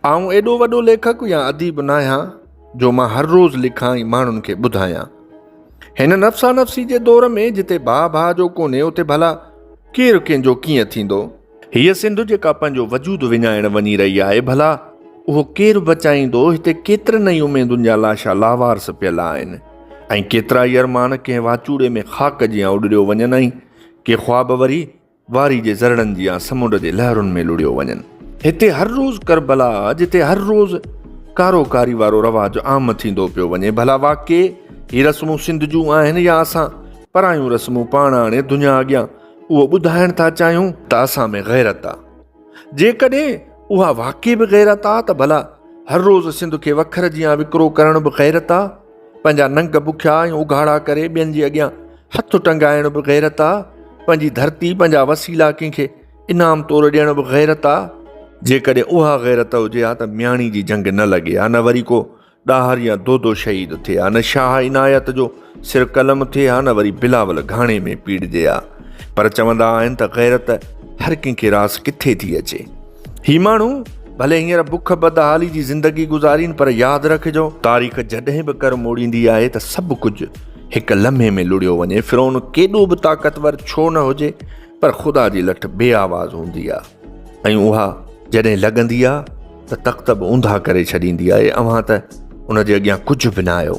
आऊं एॾो वॾो लेखक या अदीब न आहियां जो मां हर रोज़ लिखां ऐं माण्हुनि खे ॿुधायां। हिन नफ़्सा नफ़्सी जे दौर में जिते भाउ जो कोन्हे उते भला केरु कंहिंजो कीअं थींदो। हीअ सिंध जेका पंहिंजो वजूद विञाइण वञी रही आहे, भला उहो केरु बचाईंदो। हिते केतिरनि ई उमेदुनि जा लाशा लावारस पियल आहिनि ऐं केतिरा ई अरमान कंहिं वाचूड़े में ख़ाक जियां उॾरियो वञनि ऐं के ख़्वाब वरी वारी जे ज़रड़नि जियां समुंड जे लहरुनि में लुड़ियो वञनि। हिते हर रोज़ करबला, जिते हर रोज़ कारोकारी वारो रवाजु आम थींदो पियो वञे। भला वाक़ई ही रस्मूं सिंध जूं आहिनि या असां परायूं रस्मूं पाण हाणे दुनिया अॻियां उहो ॿुधाइण था चाहियूं त असां में ग़ैरत आहे। जेकॾहिं उहा वाक़ई बि ग़ैरत आहे त भला हर रोज़ सिंध खे वखर जियां विकिरो करण बि ग़ैरत आहे। पंहिंजा नंग बुखिया ऐं उघाड़ा करे ॿियनि जे अॻियां हथ टंगाइण बि ग़ैरत आहे। पंहिंजी धरती, पंहिंजा वसीला कंहिंखे इनाम तौरु ॾियण बि ग़ैरत आहे। जेकॾहिं उहा ग़ैरत हुजे हा त म्याणी जी जंग न लॻे हा, न वरी को ॾाहर या दो शहीद थिए हा, न शाह इनायत जो सिर कलम थिए हा, न वरी बिलावल घाणे में पीड़िजे हा। पर चवंदा आहिनि त ग़ैरत हर कंहिंखे रास किथे थी अचे। ही माण्हू भले हींअर बुख बदहाली जी ज़िंदगी गुज़ारीनि, पर यादि रखिजो तारीख़ जॾहिं बि कर मोड़ींदी आहे त सभु कुझु हिकु लम्हे में लुड़ियो वञे। फिरौन केॾो बि ताक़तवर छो न हुजे, पर ख़ुदा जी लठ बेआवाज़ हूंदी आहे ऐं उहा जॾहिं लॻंदी आहे त तख़्त बि ऊंधा करे छॾींदी आहे। अव्हां त उन जे अॻियां कुझु बि न आहियो।